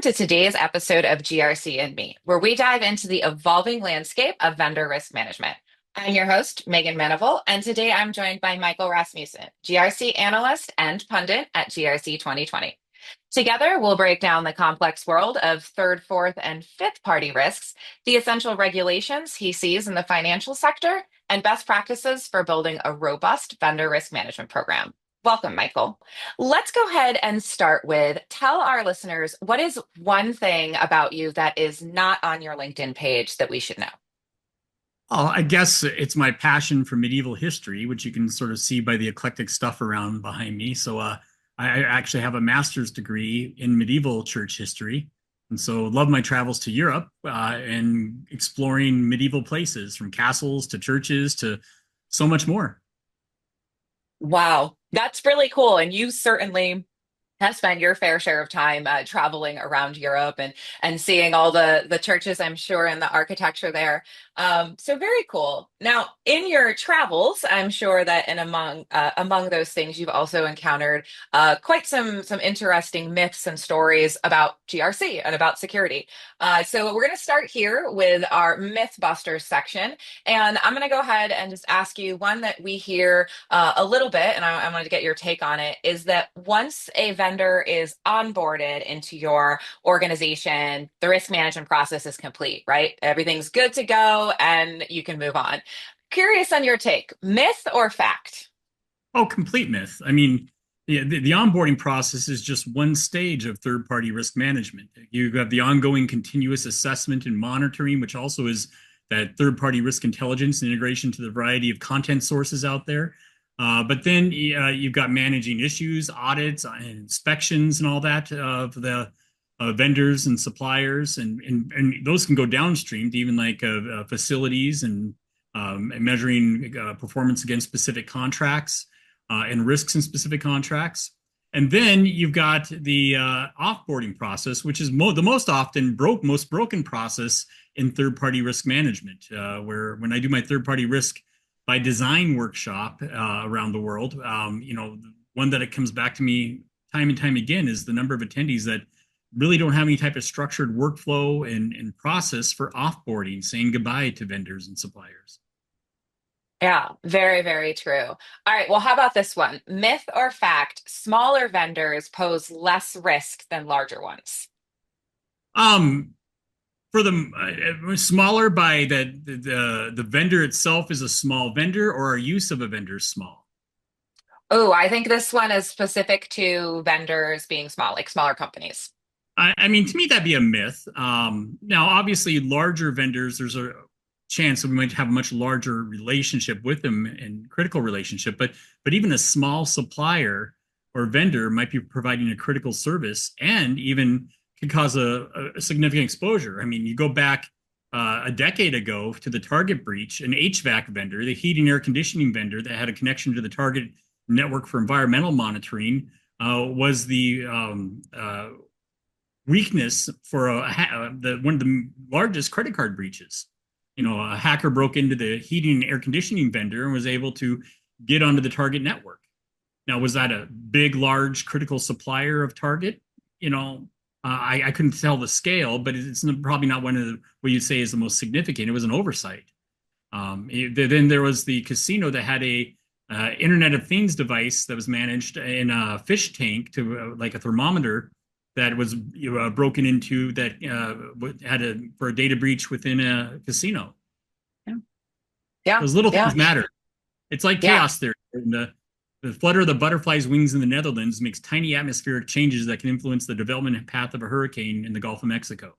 to today's episode of GRC and Me, where we dive into the evolving landscape of vendor risk management. I'm your host, Meghan Maneval, and today I'm joined by Michael Rasmussen, GRC Analyst and Pundit at GRC 2020. Together, we'll break down the complex world of third, fourth, and fifth party risks, the essential regulations he sees in the financial sector, and best practices for building a robust vendor risk management program. Welcome, Michael. Let's go ahead and start with tell our listeners what is one thing about you that is not on your LinkedIn page that we should know? Oh, I guess it's my passion for medieval history, which you can sort of see by the eclectic stuff around behind me. I actually have a master's degree in medieval church history. And so love my travels to Europe and exploring medieval places from castles to churches to so much more. Wow, that's really cool. And you certainly have spent your fair share of time traveling around Europe and seeing all the churches, I'm sure, and the architecture there. So very cool. Now, in your travels, I'm sure that in among those things, you've also encountered quite some interesting myths and stories about GRC and about security. So we're going to start here with our Mythbusters section, and I'm going to go ahead and just ask you one that we hear a little bit, and I wanted to get your take on it. Is that once a vendor is onboarded into your organization, the risk management process is complete, right? Everything's good to go and you can move on. Curious on your take, myth or fact? Oh, complete myth. I mean, the onboarding process is just one stage of third-party risk management. You have the ongoing continuous assessment and monitoring, which also is that third-party risk intelligence and integration to the variety of content sources out there. But then you've got managing issues, audits, and inspections, and all that of the vendors and suppliers, and those can go downstream to even like facilities and measuring performance against specific contracts and risks in specific contracts. And then you've got the offboarding process, which is the most often most broken process in third-party risk management, where when I do my third-party risk by design workshop around the world, one that it comes back to me time and time again is the number of attendees that really don't have any type of structured workflow and process for offboarding, saying goodbye to vendors and suppliers. Yeah, very, very true. All right, well, how about this one? Myth or fact, smaller vendors pose less risk than larger ones? Um, for the smaller by that the vendor itself is a small vendor, or our use of a vendor is small. Oh, I think this one is specific to vendors being small, like smaller companies. I mean, to me, that'd be a myth. Now, obviously, larger vendors, there's a chance that we might have a much larger relationship with them and critical relationship. But even a small supplier or vendor might be providing a critical service and even could cause a significant exposure. I mean, you go back a decade ago to the Target breach, an HVAC vendor, the heating air conditioning vendor that had a connection to the Target network for environmental monitoring, was the weakness for one of the largest credit card breaches. A hacker broke into the heating and air conditioning vendor and was able to get onto the Target network. Now, was that a big, large, critical supplier of Target? I couldn't tell the scale, but it's probably not one of what you'd say is the most significant. It was an oversight. Then there was the casino that had a Internet of Things device that was managed in a fish tank to like a thermometer that was broken into that had for a data breach within a casino. Yeah. Yeah. Those little Yeah. things matter. It's like Yeah. chaos theory. The flutter of the butterfly's wings in the Netherlands makes tiny atmospheric changes that can influence the development path of a hurricane in the Gulf of Mexico.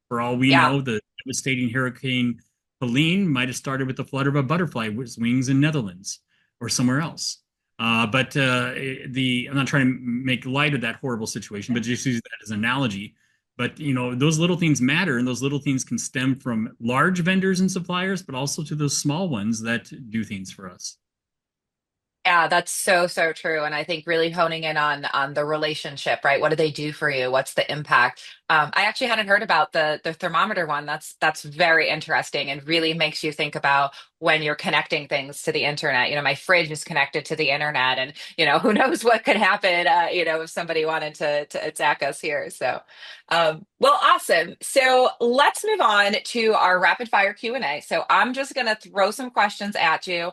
For all we Yeah. know, the devastating Hurricane Helene might have started with the flutter of a butterfly's wings in Netherlands or somewhere else. But I'm not trying to make light of that horrible situation, but just use that as an analogy. But those little things matter, and those little things can stem from large vendors and suppliers, but also to those small ones that do things for us. Yeah, that's so true. And I think really honing in on the relationship, right? What do they do for you? What's the impact? I actually hadn't heard about the thermometer one. That's very interesting and really makes you think about when you're connecting things to the internet. My fridge is connected to the internet, and who knows what could happen, if somebody wanted to attack us here. So, well, awesome. So let's move on to our rapid fire Q&A. So I'm just going to throw some questions at you.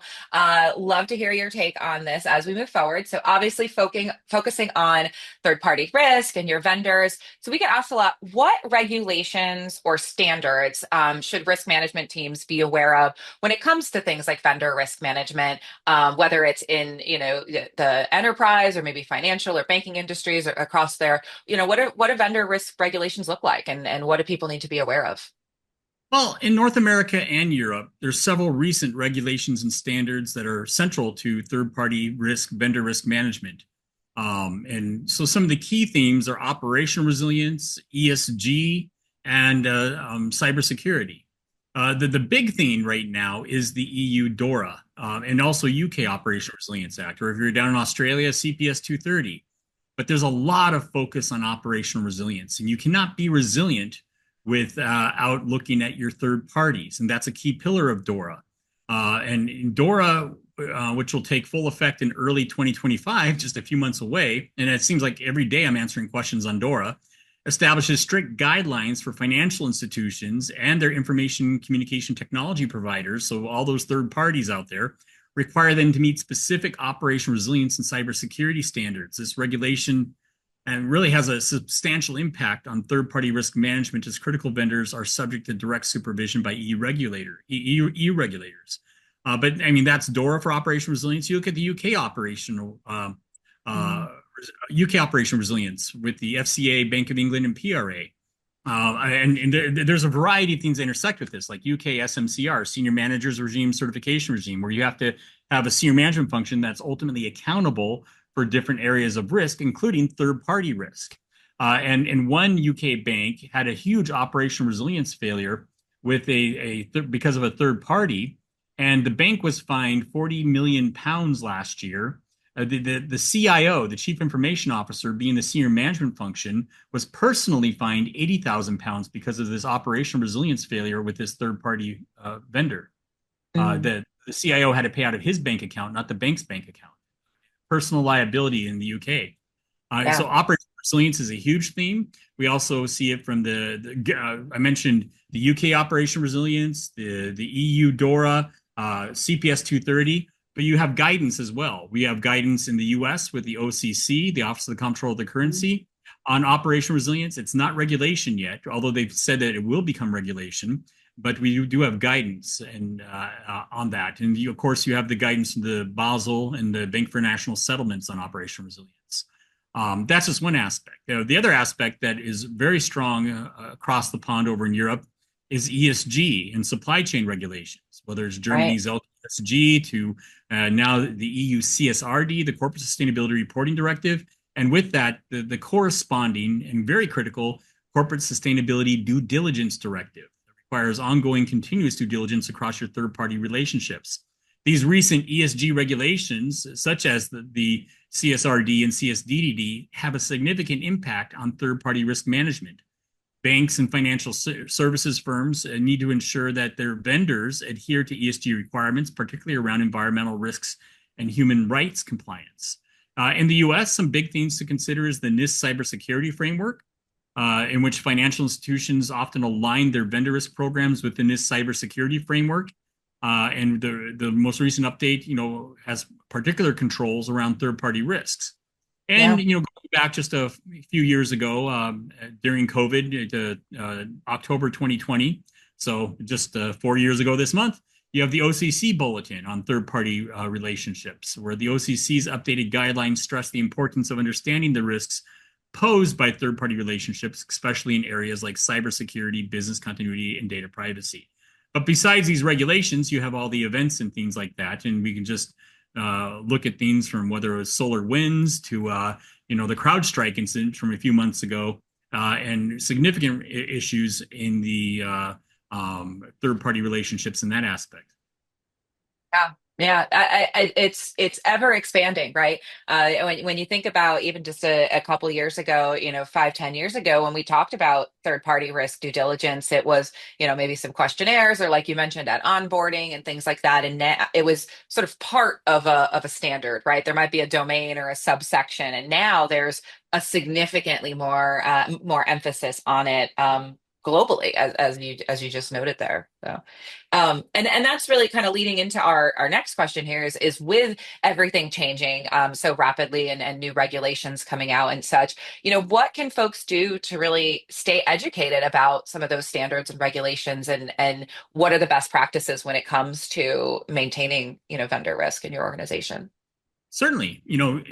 Love to hear your take on this as we move forward. So obviously focusing on third-party risk and your vendors. So we get asked a lot, what regulations or standards should risk management teams be aware of when it comes to things like vendor risk management, whether it's in, the enterprise or maybe financial or banking industries or across there, what do vendor risk regulations look like, and what do people need to be aware of? Well, in North America and Europe, there's several recent regulations and standards that are central to third-party risk, vendor risk management. And so some of the key themes are operational resilience, ESG, and cybersecurity. The big theme right now is the EU DORA and also UK Operational Resilience Act, or if you're down in Australia, CPS 230. But there's a lot of focus on operational resilience, and you cannot be resilient without looking at your third parties, and that's a key pillar of DORA. And DORA, which will take full effect in early 2025, just a few months away, and it seems like every day I'm answering questions on DORA, establishes strict guidelines for financial institutions and their information communication technology providers. So all those third parties out there require them to meet specific operational resilience and cybersecurity standards. This regulation and really has a substantial impact on third-party risk management, as critical vendors are subject to direct supervision by EU regulators. But I mean, that's DORA for operational resilience. You look at the UK operational resilience with the FCA, Bank of England, and PRA. There's a variety of things that intersect with this, like UK SMCR, Senior Managers Regime Certification Regime, where you have to have a senior management function that's ultimately accountable for different areas of risk, including third-party risk. And one UK bank had a huge operational resilience failure with because of a third party, and the bank was fined £40 million last year. The CIO, the Chief Information Officer, being the senior management function, was personally fined £80,000 because of this operational resilience failure with this third-party vendor. The CIO had to pay out of his bank account, not the bank's bank account. Personal liability in the UK. So operational resilience is a huge theme. We also see it from I mentioned the UK operational resilience, the EU DORA, CPS 230, but you have guidance as well. We have guidance in the US with the OCC, the Office of the Comptroller of the Currency, on operational resilience. It's not regulation yet, although they've said that it will become regulation. But we do have guidance on that. And of course, you have the guidance from the Basel and the Bank for National Settlements on operational resilience. That's just one aspect. The other aspect that is very strong across the pond over in Europe is ESG and supply chain regulations, whether it's Germany's LTSG to now the EU CSRD, the Corporate Sustainability Reporting Directive. And with that, the corresponding and very critical Corporate Sustainability Due Diligence Directive. Requires ongoing continuous due diligence across your third-party relationships. These recent ESG regulations, such as the CSRD and CSDDD, have a significant impact on third-party risk management. Banks and financial services firms need to ensure that their vendors adhere to ESG requirements, particularly around environmental risks and human rights compliance. In the US, some big things to consider is the NIST cybersecurity framework, in which financial institutions often align their vendor risk programs within this cybersecurity framework. And the most recent update, has particular controls around third-party risks. And, going back just a few years ago, during COVID, October 2020, so just 4 years ago this month, you have the OCC bulletin on third-party relationships, where the OCC's updated guidelines stress the importance of understanding the risks posed by third-party relationships, especially in areas like cybersecurity, business continuity, and data privacy. But besides these regulations, you have all the events and things like that, and we can just look at things from whether it was solar winds to the CrowdStrike incident from a few months ago, and significant issues in the third-party relationships in that aspect. Yeah. Yeah, it's ever expanding, right? When you think about even just a couple years ago, 5, 10 years ago, when we talked about third party risk due diligence, it was, maybe some questionnaires or like you mentioned at onboarding and things like that. And now it was sort of part of a standard, right? There might be a domain or a subsection, and now there's a significantly more emphasis on it. Globally, as you just noted there. So and that's really kind of leading into our next question here is with everything changing so rapidly and new regulations coming out and such, what can folks do to really stay educated about some of those standards and regulations and what are the best practices when it comes to maintaining, vendor risk in your organization? Certainly,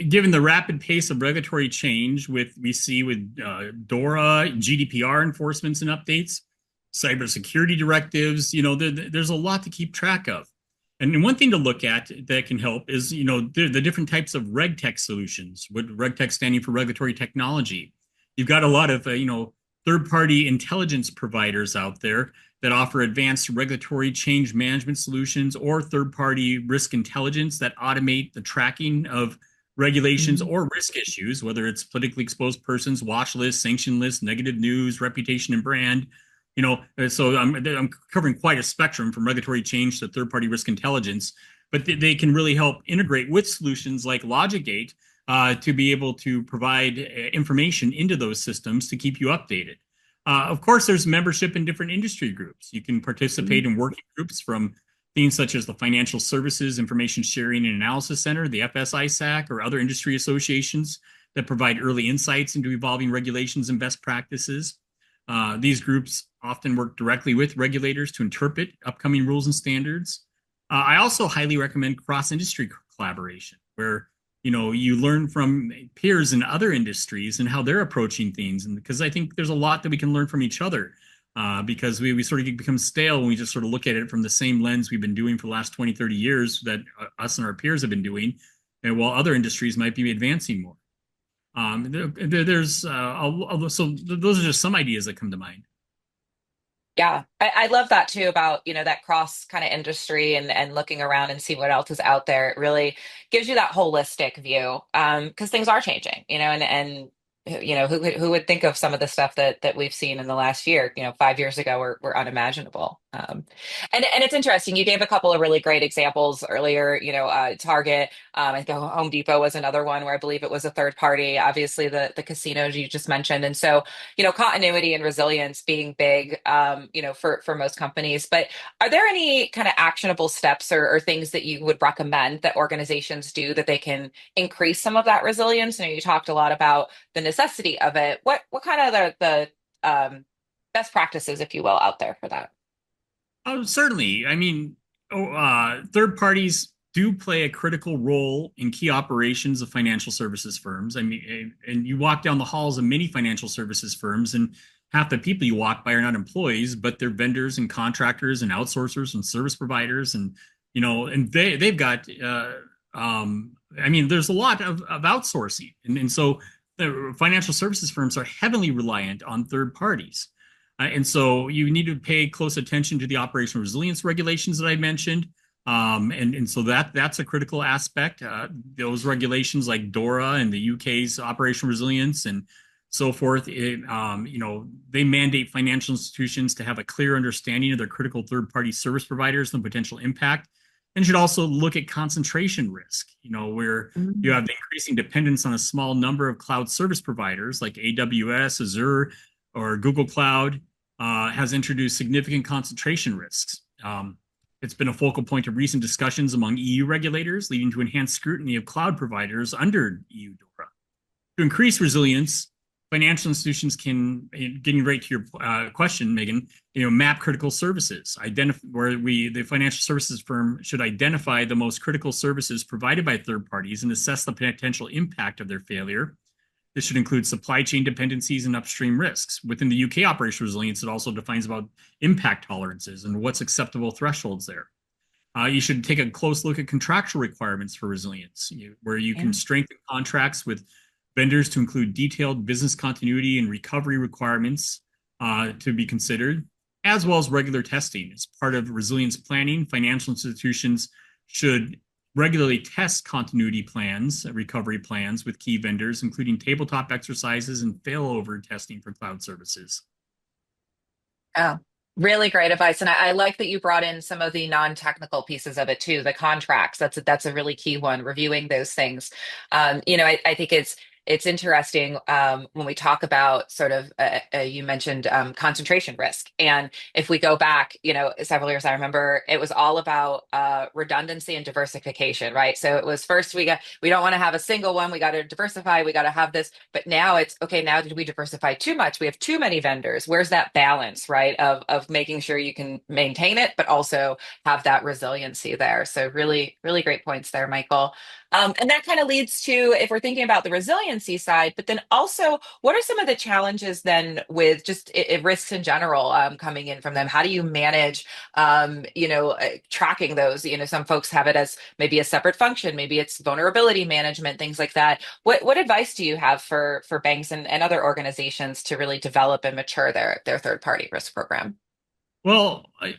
given the rapid pace of regulatory change we see with DORA, GDPR enforcements and updates, cybersecurity directives, there's a lot to keep track of. And one thing to look at that can help is, the different types of RegTech solutions, with RegTech standing for regulatory technology. You've got a lot of, third-party intelligence providers out there that offer advanced regulatory change management solutions or third-party risk intelligence that automate the tracking of regulations Mhm. or risk issues, whether it's politically exposed persons, watch lists, sanction lists, negative news, reputation and brand. So I'm covering quite a spectrum from regulatory change to third-party risk intelligence, but they can really help integrate with solutions like LogicGate to be able to provide information into those systems to keep you updated. Of course, there's membership in different industry groups. You can participate in working groups from things such as the Financial Services Information Sharing and Analysis Center, the FSISAC, or other industry associations that provide early insights into evolving regulations and best practices. These groups often work directly with regulators to interpret upcoming rules and standards. I also highly recommend cross-industry collaboration, where you learn from peers in other industries and how they're approaching things. And because I think there's a lot that we can learn from each other, because we sort of become stale when we just sort of look at it from the same lens we've been doing for the last 20, 30 years that us and our peers have been doing, and while other industries might be advancing more. There's so those are just some ideas that come to mind. Yeah, I love that too about, that cross kind of industry and looking around and see what else is out there. It really gives you that holistic view because things are changing, and who would think of some of the stuff that we've seen in the last year, 5 years ago were unimaginable. And it's interesting. You gave a couple of really great examples earlier, Target, I think Home Depot was another one where I believe it was a third party, obviously the casinos you just mentioned. And so continuity and resilience being big, for most companies. But are there any kind of actionable steps or things that you would recommend that organizations do that they can increase some of that resilience? You talked a lot about the necessity of it. What kind of the best practices, if you will, out there for that? Oh, certainly. I mean, third parties do play a critical role in key operations of financial services firms. I mean, and you walk down the halls of many financial services firms, and half the people you walk by are not employees, but they're vendors and contractors and outsourcers and service providers, and and they've got. I mean, there's a lot of outsourcing, and so the financial services firms are heavily reliant on third parties. And so you need to pay close attention to the operational resilience regulations that I mentioned. And so that's a critical aspect. Those regulations like DORA and the UK's operational resilience and so forth, they mandate financial institutions to have a clear understanding of their critical third-party service providers and potential impact. And should also look at concentration risk, where you Mm. have the increasing dependence on a small number of cloud service providers like AWS, Azure, or Google Cloud has introduced significant concentration risks. It's been a focal point of recent discussions among EU regulators, leading to enhanced scrutiny of cloud providers under EU DORA. To increase resilience, financial institutions can, getting right to your question, Megan, map critical services, the financial services firm should identify the most critical services provided by third parties and assess the potential impact of their failure. This should include supply chain dependencies and upstream risks. Within the UK operational resilience, it also defines about impact tolerances and what's acceptable thresholds there. You should take a close look at contractual requirements for resilience, where you can Yeah. strengthen contracts with vendors to include detailed business continuity and recovery requirements to be considered, as well as regular testing. As part of resilience planning, financial institutions should regularly test continuity plans, recovery plans with key vendors, including tabletop exercises and failover testing for cloud services. Oh, really great advice. And I like that you brought in some of the non-technical pieces of it too, the contracts. That's a really key one, reviewing those things. I think it's interesting when we talk about sort of you mentioned concentration risk. And if we go back, several years, I remember it was all about redundancy and diversification, right? So it was first we don't want to have a single one. We got to diversify. We got to have this. But now it's okay. Now did we diversify too much? We have too many vendors. Where's that balance, right? Of making sure you can maintain it, but also have that resiliency there. So really, really great points there, Michael. And that kind of leads to, if we're thinking about the resiliency side, but then also, what are some of the challenges then with just risks in general coming in from them? How do you manage, tracking those? Some folks have it as maybe a separate function, maybe it's vulnerability management, things like that. What advice do you have for banks and other organizations to really develop and mature their third party risk program? Well, a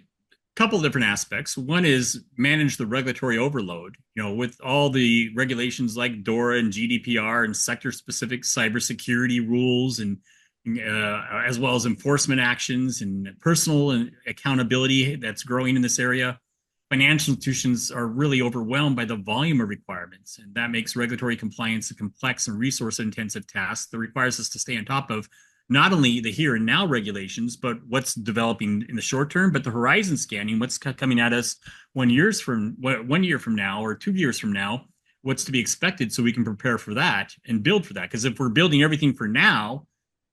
couple of different aspects. One is manage the regulatory overload, with all the regulations like DORA and GDPR and sector specific cybersecurity rules and as well as enforcement actions and personal and accountability that's growing in this area. Financial institutions are really overwhelmed by the volume of requirements, and that makes regulatory compliance a complex and resource intensive task that requires us to stay on top of not only the here and now regulations, but what's developing in the short term, but the horizon scanning, what's coming at us 1 year from now or 2 years from now, what's to be expected so we can prepare for that and build for that. Because if we're building everything for now,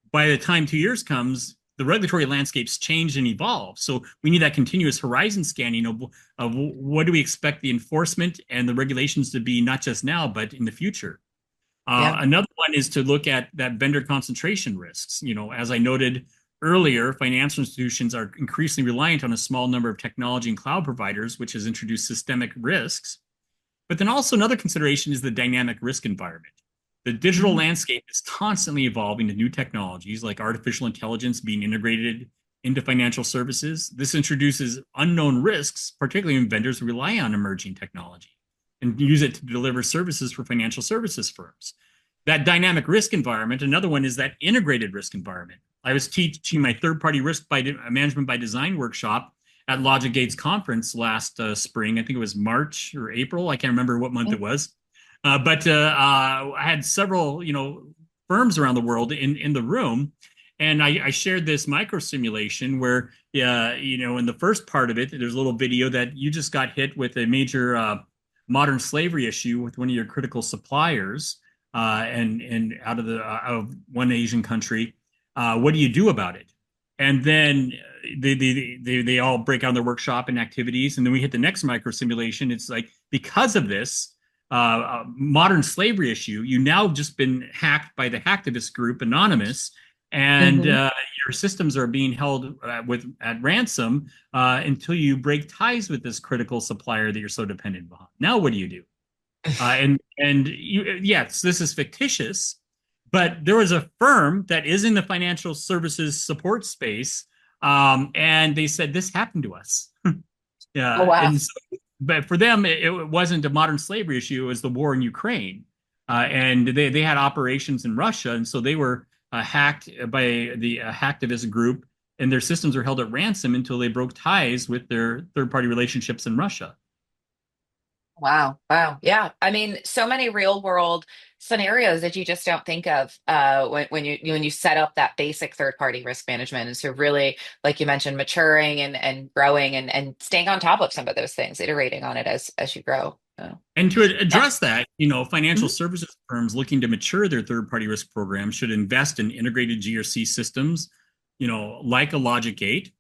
by the time 2 years comes, the regulatory landscapes change and evolve. So we need that continuous horizon scanning of what do we expect the enforcement and the regulations to be, not just now, but in the future. Yeah. Another one is to look at that vendor concentration risks. As I noted earlier, financial institutions are increasingly reliant on a small number of technology and cloud providers, which has introduced systemic risks. But then also another consideration is the dynamic risk environment. The digital Mhm. landscape is constantly evolving to new technologies like artificial intelligence being integrated into financial services. This introduces unknown risks, particularly when vendors rely on emerging technology and use it to deliver services for financial services firms. That dynamic risk environment, another one is that integrated risk environment. I was teaching my third-party risk management by design workshop at Logic Gates conference last spring. I think it was March or April. I can't remember what month it was. But I had several, firms around the world in the room, and I shared this micro simulation where, in the first part of it, there's a little video that you just got hit with a major modern slavery issue with one of your critical suppliers, and out of one Asian country. What do you do about it? And then they all break out their workshop and activities, and then we hit the next micro simulation. It's like, because of this modern slavery issue, you now just been hacked by the hacktivist group Anonymous, and Mhm. your systems are being held at ransom until you break ties with this critical supplier that you're so dependent on. Now, what do you do? Yes, this is fictitious, but there was a firm that is in the financial services support space, and they said this happened to us. Oh, Yeah, wow. and so, but for them, it wasn't a modern slavery issue; it was the war in Ukraine, and they had operations in Russia, and so they were hacked by the hacktivist group, and their systems were held at ransom until they broke ties with their third-party relationships in Russia. Wow. Wow. Yeah. I mean, so many real world scenarios that you just don't think of when you set up that basic third party risk management. And so really, like you mentioned, maturing and growing and staying on top of some of those things, iterating on it as you grow. So, And to yeah. address that, financial Mhm. services firms looking to mature their third-party risk program should invest in integrated GRC systems, like a Logic Gate,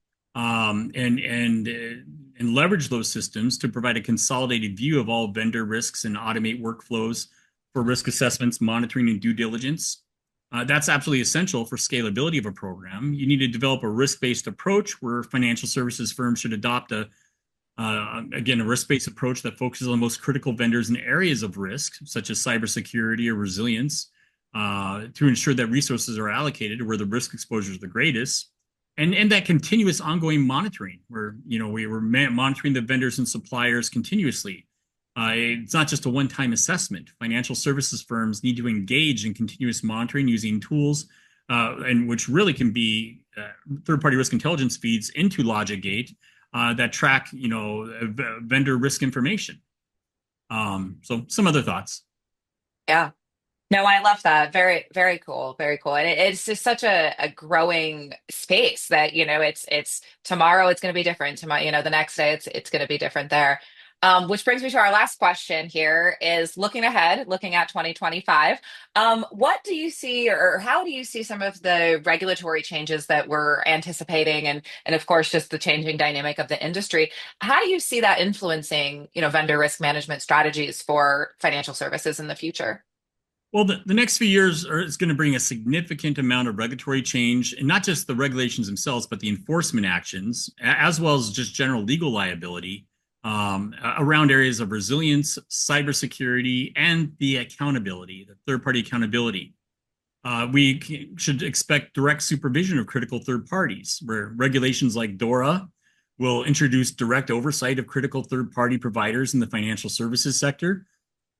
and leverage those systems to provide a consolidated view of all vendor risks and automate workflows for risk assessments, monitoring, and due diligence. That's absolutely essential for scalability of a program. You need to develop a risk-based approach where financial services firms should adopt again, a risk-based approach that focuses on the most critical vendors in areas of risk, such as cybersecurity or resilience, to ensure that resources are allocated to where the risk exposure is the greatest. And that continuous ongoing monitoring, where we were monitoring the vendors and suppliers continuously, It's not just a one-time assessment. Financial services firms need to engage in continuous monitoring using tools, and which really can be third-party risk intelligence feeds into LogicGate that track, vendor risk information. So some other thoughts. Yeah. No, I love that. Very, very cool. Very cool. And it's just such a growing space that, it's tomorrow it's going to be different. Tomorrow, the next day it's going to be different there. Which brings me to our last question here is looking ahead, looking at 2025. What do you see or how do you see some of the regulatory changes that we're anticipating and of course just the changing dynamic of the industry? How do you see that influencing, vendor risk management strategies for financial services in the future? Well, the next few years is going to bring a significant amount of regulatory change, and not just the regulations themselves, but the enforcement actions, as well as just general legal liability around areas of resilience, cybersecurity, and the accountability, the third-party accountability. We should expect direct supervision of critical third parties, where regulations like DORA will introduce direct oversight of critical third-party providers in the financial services sector,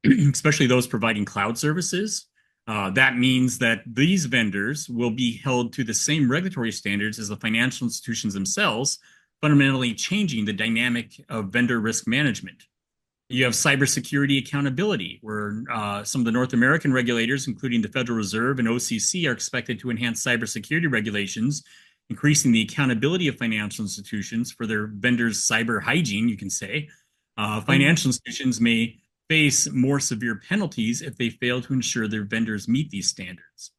especially those providing cloud services. That means that these vendors will be held to the same regulatory standards as the financial institutions themselves, fundamentally changing the dynamic of vendor risk management. You have cybersecurity accountability, where some of the North American regulators, including the Federal Reserve and OCC, are expected to enhance cybersecurity regulations, increasing the accountability of financial institutions for their vendors' cyber hygiene, you can say. Financial institutions may face more severe penalties if they fail to ensure their vendors meet these standards.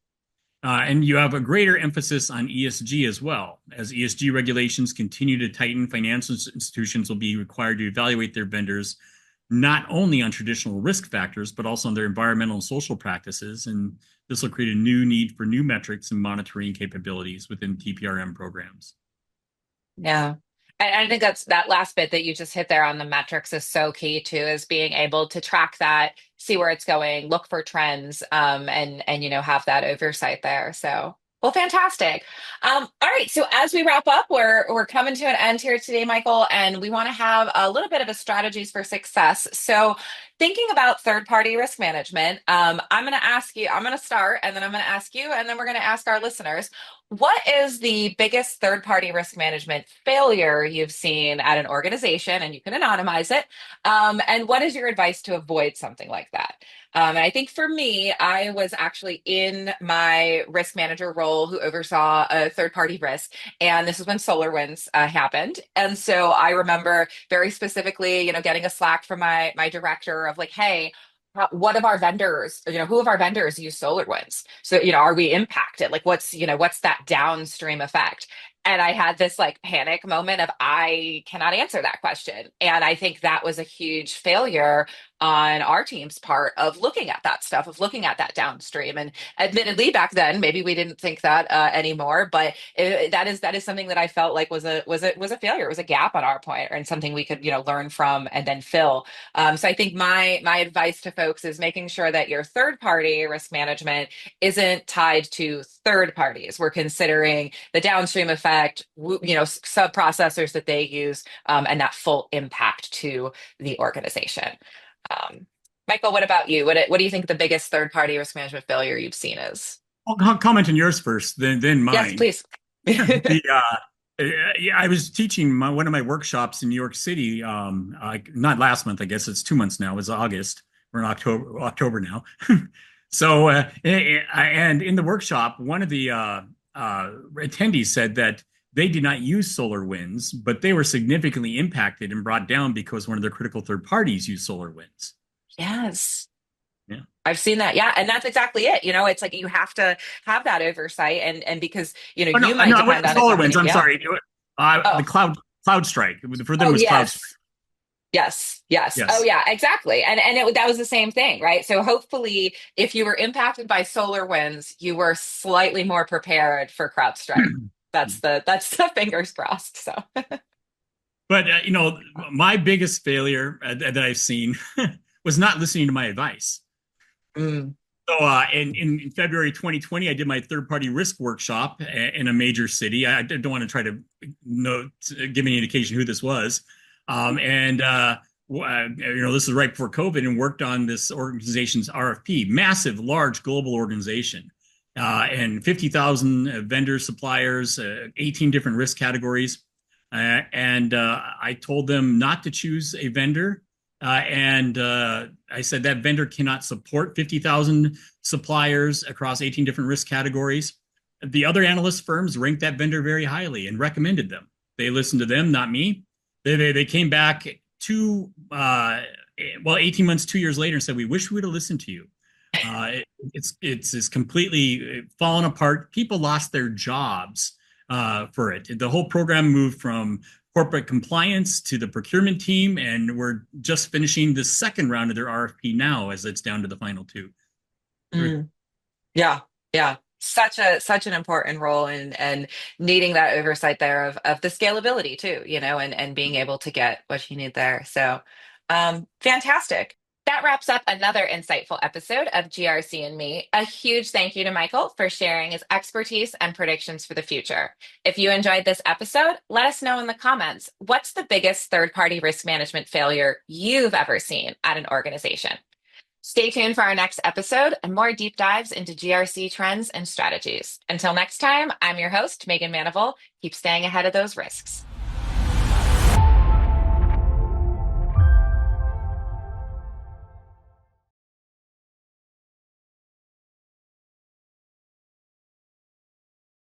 And you have a greater emphasis on ESG as well. As ESG regulations continue to tighten, financial institutions will be required to evaluate their vendors not only on traditional risk factors, but also on their environmental and social practices. And this will create a new need for new metrics and monitoring capabilities within TPRM programs. Yeah. And I think that's that last bit that you just hit there on the metrics is so key too, is being able to track that, see where it's going, look for trends, and have that oversight there. So, well, fantastic. All right. So as we wrap up, we're coming to an end here today, Michael, and we want to have a little bit of a strategies for success. So, thinking about third-party risk management, I'm going to ask you. I'm going to start, and then I'm going to ask you, and then we're going to ask our listeners. What is the biggest third-party risk management failure you've seen at an organization? And you can anonymize it. And what is your advice to avoid something like that? And I think for me, I was actually in my risk manager role who oversaw a third-party risk, and this is when SolarWinds happened. And so I remember very specifically, getting a Slack from my director of like, "Hey, what of our vendors, who of our vendors use SolarWinds? So, are we impacted? Like, what's that downstream effect?" And I had this like panic moment of I cannot answer that question. And I think that was a huge failure on our team's part of looking at that stuff, of looking at that downstream. And admittedly, back then, maybe we didn't think that anymore, but that is something that I felt like was a failure. It was a gap on our point, and something we could learn from and then fill. So I think my advice to folks is making sure that your third party risk management isn't tied to third parties. We're considering the downstream effect, sub processors that they use, and that full impact to the organization. Michael, what about you? What do you think the biggest third party risk management failure you've seen is? I'll comment on yours first, then Yes, mine. please. Yeah, I was teaching one of my workshops in New York City. Not last month, I guess it's 2 months now. It was August. We're in October now. So, and in the workshop, one of the attendees said that they did not use SolarWinds, but they were significantly impacted and brought down because one of their critical third parties used SolarWinds. Yes. Yeah. I've seen that. Yeah. And that's exactly it. It's like you have to have that oversight and because, Oh no, you might no, it depend wasn't on a SolarWinds. company. I'm Yeah. sorry. The Oh, CloudStrike. For them, it oh, was CloudStrike. yes. Yes, yes. Oh, Yes. yeah, exactly. And that was the same thing, right? So hopefully, if you were impacted by solar winds, you were slightly more prepared for CrowdStrike. That's the fingers crossed. So But my biggest failure that I've seen was not listening to my advice. mm, So in February 2020, I did my third-party risk workshop in a major city. I don't want to try to give any indication who this was. And this is right before COVID, and worked on this organization's RFP, massive, large global organization, and 50,000 vendors, suppliers, 18 different risk categories. And I told them not to choose a vendor. And I said that vendor cannot support 50,000 suppliers across 18 different risk categories. The other analyst firms ranked that vendor very highly and recommended them. They listened to them, not me. They came back 18 months, 2 years later, and said, "We wish we would have listened to you." It's completely fallen apart. People lost their jobs for it. The whole program moved from corporate compliance to the procurement team, and we're just finishing the second round of their RFP now, as it's down to the final two. Mm. Yeah, yeah. Such an important role and needing that oversight there of the scalability too, and being able to get what you need there. So fantastic. That wraps up another insightful episode of GRC and Me. A huge thank you to Michael for sharing his expertise and predictions for the future. If you enjoyed this episode, let us know in the comments, what's the biggest third-party risk management failure you've ever seen at an organization? Stay tuned for our next episode and more deep dives into GRC trends and strategies. Until next time, I'm your host, Meghan Maneval. Keep staying ahead of those risks.